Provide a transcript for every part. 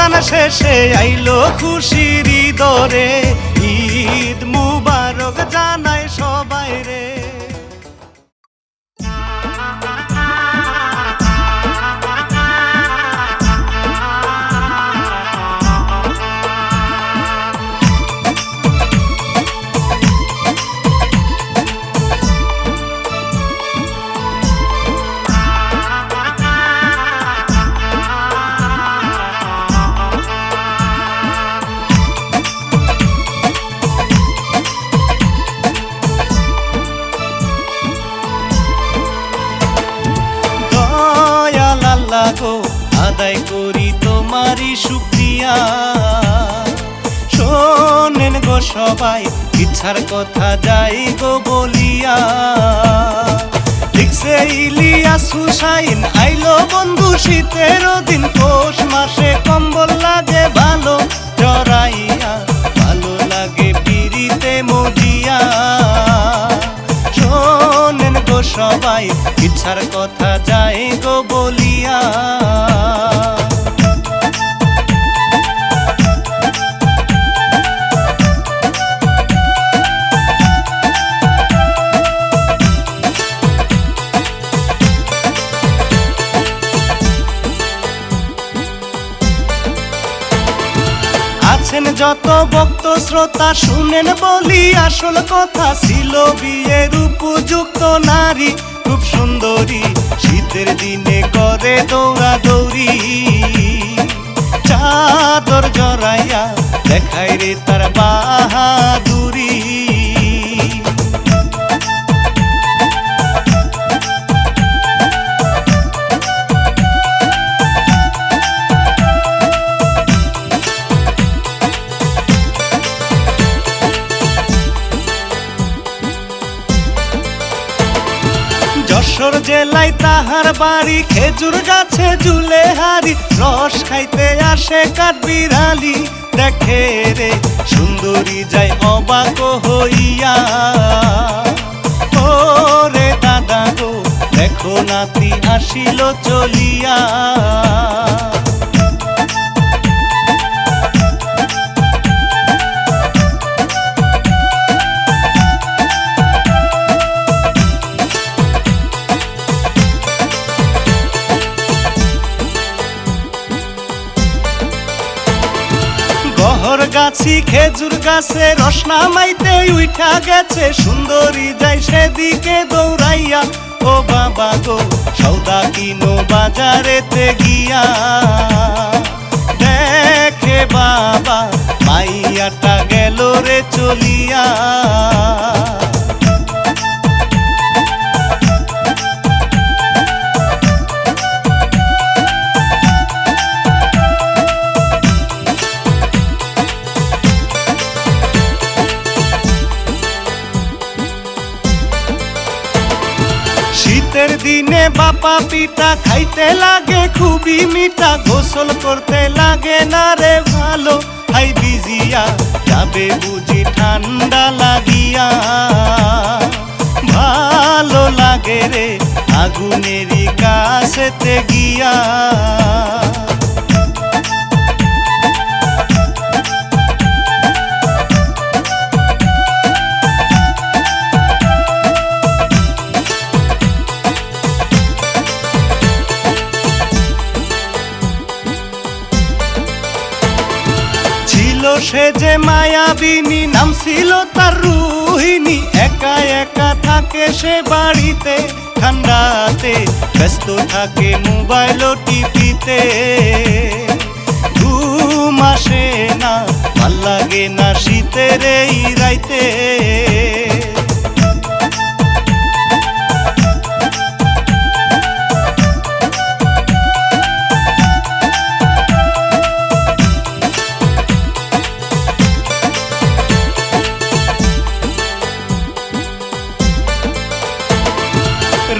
রমজান শেষে আইলো খুশির দরে, ঈদ মুবারক জানাই সবাই রে। গো আদায় করি তোমারই শুকরিয়া, শোনেন গো সবাই ইচ্ছার কথা যাই গো বলিয়া। লিখছে ইলিয়াস হুসাইন আইলো বন্ধু শীতের দিন, পৌষ মাসে কম্বল লাগে ভালো জড়াইয়া, ভালো লাগে পিরিতে মজিয়া। শোনেন গো সবাই ইচ্ছার কথা যাই গো বলিয়া। আছেন যত ভক্ত শ্রোতা শুনেন বলি আসল কথা, ছিল বিয়ের উপযুক্ত নারী খুব সুন্দরী, শীতের দিনে করে দৌড়াদৌড়ি, চাদর জড়াইয়া দেখায় রে তার বাহাদুরি। যশোর জেলায় তাহার বাড়ি, খেজুর গাছে ঝুলে হারি, রস খাইতে আসে কাঠবিড়ালি, দেখে রে সুন্দরী যায় অবাক হইয়া। ও রে দাদা গো দেখো নাতি আসিল চলিয়া। গহর গাছি খেজুর গাছে রস নামাইতে উঠা গেছে, সুন্দরী যাই সেদিকে দৌড়াইয়া। ও বাবা গো সৌদা কিনো বাজারেতে গিয়া, দেখে বাবা মাইয়াটা গেল রে চলিয়া। শীতের দিনে বাপা পিঠা খাইতে লাগে খুবই মিঠা, গোসল করতে লাগে না রে ভালো, হাই ভিজিয়া যাবে বুঝি ঠান্ডা লাগিয়া। ভালো লাগে রে আগুনেরই কাছেতে গিয়া। সে যে মায়াবিনী, নাম ছিল তার রুহিনী, একা একা থাকে সে বাড়িতে, ঠান্ডাতে ব্যস্ত থাকে মোবাইল টিপিতে। ঘুম আসে না ভাল লাগে না শীতের এই রাইতে।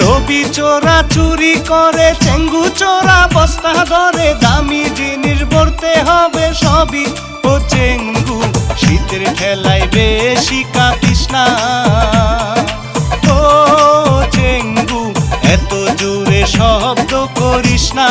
রবি চোরা চুরি করে, চেঙ্গু চোরা বস্তা ধরে, দামি জিনিস ভরতে হবে সবই। ও চেঙ্গু শীতের ঠেলায় বেশি কাঁপিস না, ও চেঙ্গু এত জোরে শব্দ করিস না।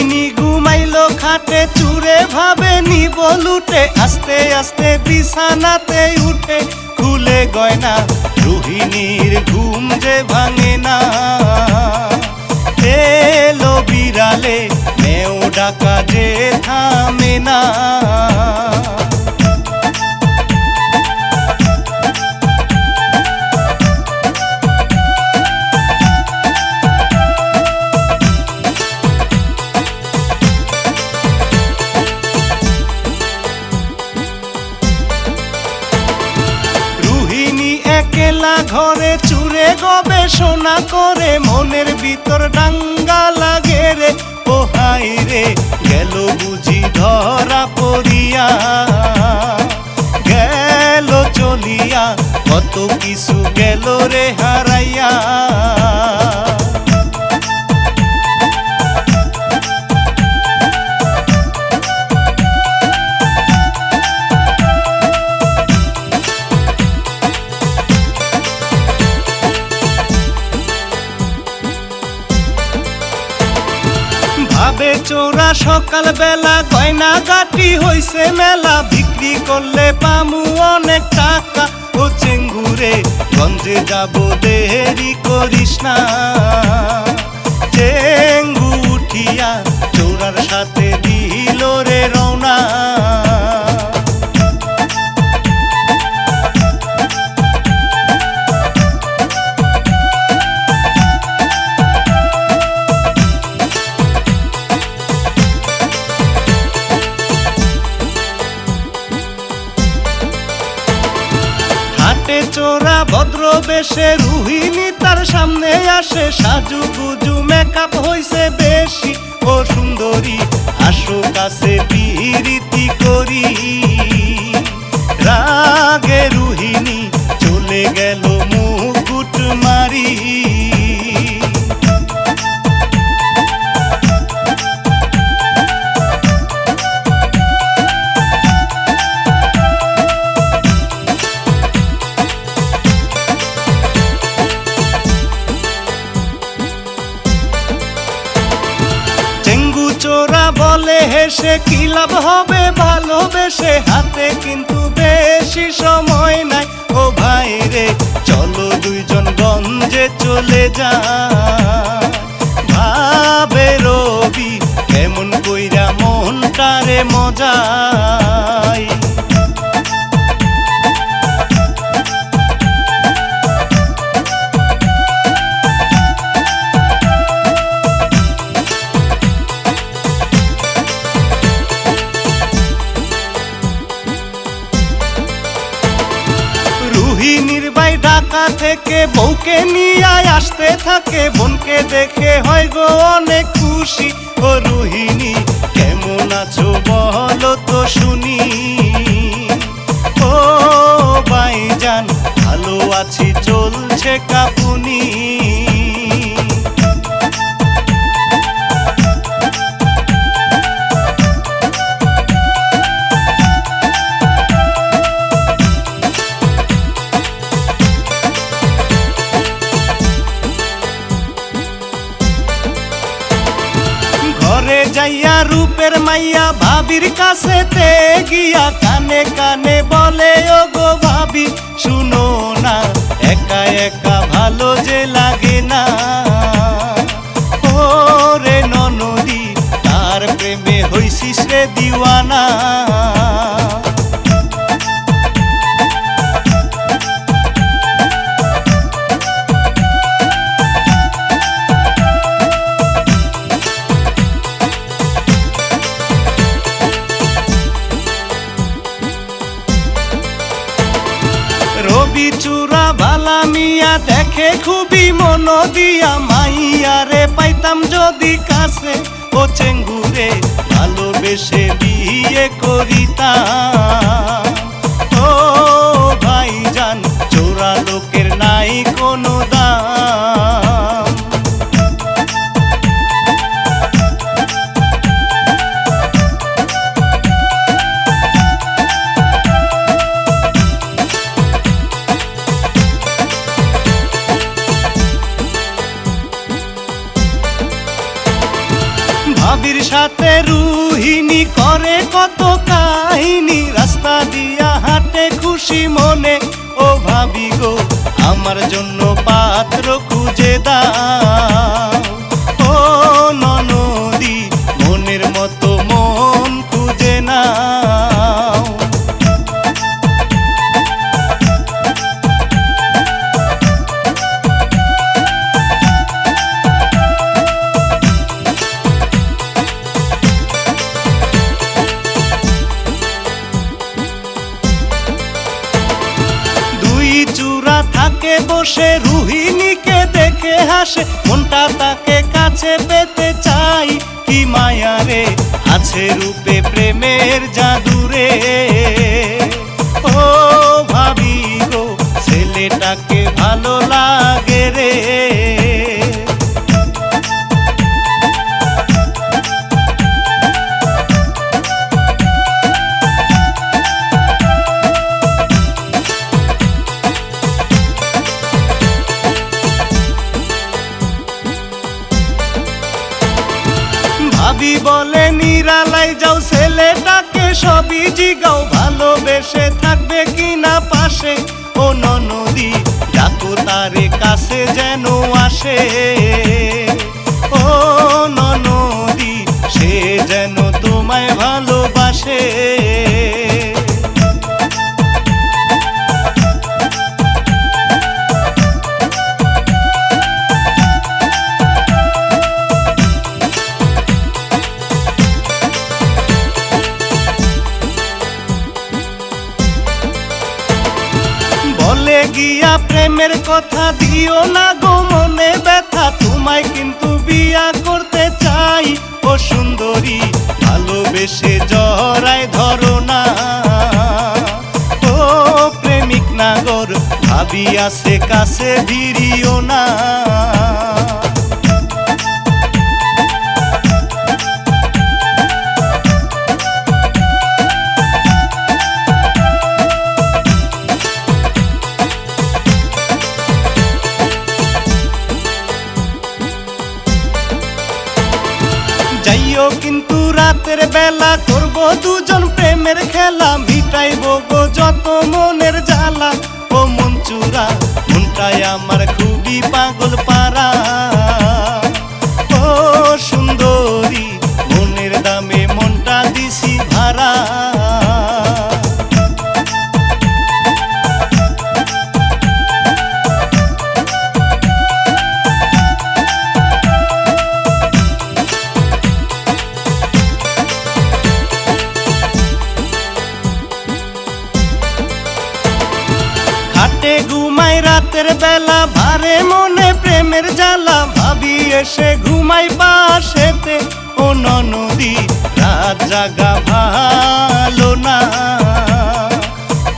রুহিণী ঘুমাইলো খাটে, চুরে ভাবে নিব লুটে, আস্তে আস্তে বিছানাতে উঠে খুলে গয়না, রুহিণীর ঘুম যে ভাঙে না। এলো বিড়ালে মেও ডাকা যে থামে না। একলা ঘরে চুরে গবেষণা করে, মনের ভিতর ডাঙ্গা লাগে রে। ও হাই রে গেল বুঝি ধরা পড়িয়া, গেল চলিয়া কত কিছু গেল রে হারাইয়া। ভাবে চোরা সকাল বেলা গয়না গাটি হইছে মেলা, বিক্রি করলে পামু অনেক টাকা। ও চেঙ্গুরে গঞ্জে যাব দেরি করিস না, চেঙ্গু উঠিয়া চোরার সাথে দিল রে রওনা। চোরা ভদ্র বেশে রুহিণী তার সামনে আসে, সাজু গুজু মেকআপ হইছে বেশি। ও সুন্দরী আসো কাছে পিরিতি করি, রাগে রুহিণী চলে গেল মুকুট মারি। চোরা বলে হেসে কি লাভ হবে ভালোবেসে, হাতে কিন্তু বেশি সময় নাই। ও ভাই রে চলো দুইজন গঞ্জে চলে যা, ভাবে রবি কেমন কইরা মনটারে মজাই। ঢাকা থেকে বউকে নিয়ে আসতে থাকে, বোনকে দেখে হয় গো অনেক খুশি। ও রুহিণী কেমন আছো বলো তো শুনি, ও ভাইজান ভালো আছি চলছে কাপুনি। ঘরে যাইয়া রূপের মাইয়া ভাবির কাছেতে গিয়া কানে কানে বলে, ও গো ভাবি শুনো না, একা একা ভালো যে লাগে না। ও রে ননদি তার প্রেমে হইছিস রে দিওয়ানা। রবি চূড়া বালা মিয়া দেখে খুবই মন দিয়া, মাইয়া রে পাইতাম যদি কাছে। ও চেঙ্গুরে ভালোবেসে বিয়ে করিতাম, ও ভাইজান চোরা লোকের নাই কোনো দাম। ভাবির সাথে রুহিনী করে কত কাহিনী, রাস্তা দিয়া হাঁটে খুশি মনে। ও ভাবি গো আমার জন্য পাত্র খুঁজে দাও, ও ননদী মনের মতো মন খুঁজে নাও। চূড়া থাকে বসে রুহিণীকে দেখে হাসে, মনটা তাকে কাছে পেতে চাই। কি মায়া রে আছে রূপে প্রেমের জাদুরে, ও ভাবি গো ছেলেটাকে ভালো লাগে রে। ভাবি বলে নিরালাই যাও, ছেলেটাকে সবই জিগাও, ভালোবেসে থাকবে কিনা পাশে। ও ননদী ডাকো তারে কাছে যেন আসে, ও ননদী সে যেন তোমায় ভালোবাসে। বলে গিয়া প্রেমের কথা দিও না গো মনে ব্যথা, তোমায় কিন্তু বিয়া করতে চাই। ও সুন্দরী ভালোবেসে জড়ায় ধরো না, ও প্রেমিক নাগর ভাবি আছে কাছে ভিড়িও না। যাইও কিন্তু রাতের বেলা, করব দুজন প্রেমের খেলা, মিটাইব গো যত মনের জ্বালা। ও মন চূড়া মনটাই আমার খুবই পাগল পারা, ও সুন্দরী মনের দামে মনটা দিছি ভাড়া। হাটে ঘুমাই রাতের বেলা, ভারে মনে প্রেমের জ্বালা, ভাবি এসে ঘুমাই পাশেতে। ও ননদী রাত জাগা ভালো না,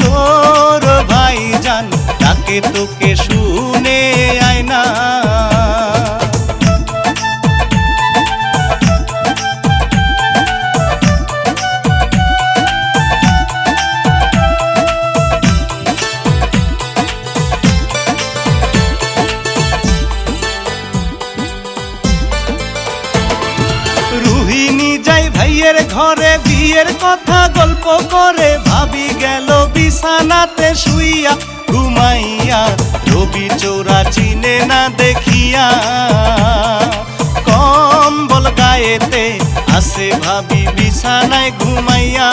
তোর ভাইজান ডাকে তোকে শুনে আয় না। রুহিণী যাই ভাইয়ের ঘরে, বিয়ের কথা গল্প করে, ভাবি গেল বিছানাতে শুইয়া ঘুমাইয়া, রবি চোরা চিনে না দেখিয়া। কম্বল গায়েতে আসে ভাবি বিছানায় ঘুমাইয়া।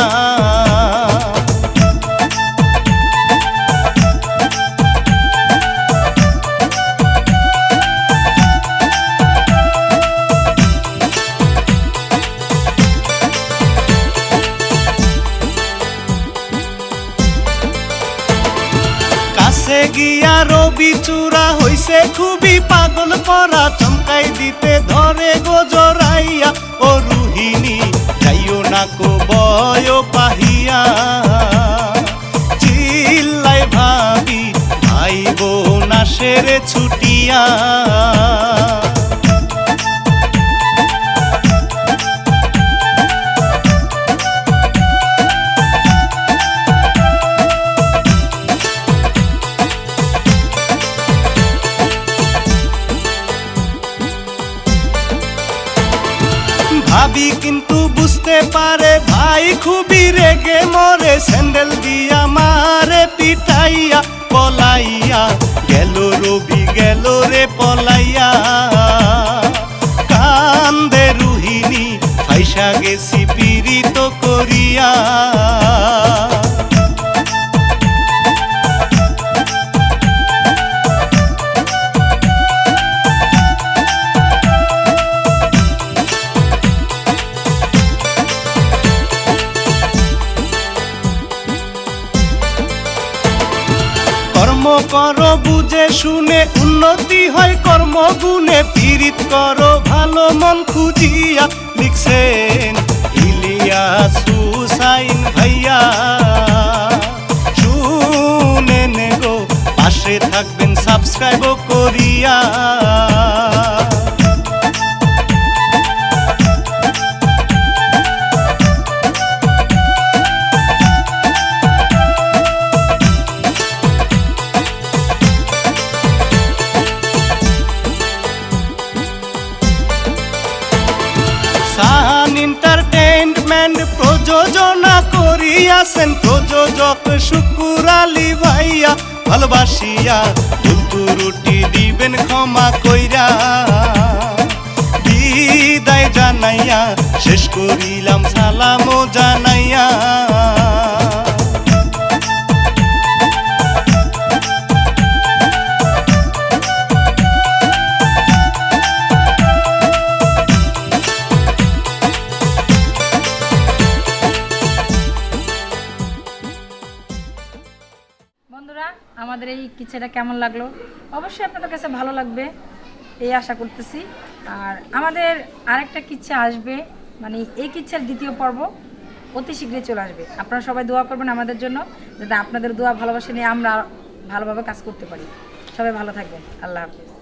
কাছে গিয়া রবি চূড়া হইছে খুবই পাগল করা, চমকাই দিতে ধরে গো জড়াইয়া। ও রুহিণী যাইও না কো বয় পাহিয়া, চিল্লাই ভাবি ভাই বোন আসে রে ছুটিয়া। ভাবি কিন্তু বুঝতে পারে ভাই খুবই রেগে মরে, স্যান্ডেল দিয়া মারে পিটাইয়া পলাইয়া গেল রবি গেল রে পলাইয়া। কান্দে রুহিণী ফাইসা গেছি পীড়িত করিয়া। কর্ম করো বুঝে শুনে উন্নতি হয় কর্মগুণে, পীড়িত করো ভালো মন খুঁজিয়া। লিখছেন ইলিয়াস হুসাইন ভাইয়া। শুনেন গো পাশে থাকবেন সাবস্ক্রাইব করিয়া। সাহান এন্টারটেইনমেন্ট প্রযোজনা করিয়াছেন, প্রযোজক শুকুর আলী ভাইয়া। ভালোবাসিয়া রুটি দিবেন ক্ষমা কইরা। বিদায় জানাইয়া শেষ করিলাম সালামও জানাইয়া। বন্ধুরা, আমাদের এই কিচ্ছাটা কেমন লাগলো অবশ্যই আপনাদের কাছে ভালো লাগবে এই আশা করতেছি। আর আমাদের আরেকটা কিচ্ছা আসবে, মানে এই কিচ্ছার দ্বিতীয় পর্ব অতি শীঘ্রই চলে আসবে। আপনারা সবাই দোয়া করবেন আমাদের জন্য, যাতে আপনাদের দোয়া ভালোবাসা নিয়ে আমরা ভালোভাবে কাজ করতে পারি। সবাই ভালো থাকবেন। আল্লাহ হাফেজ।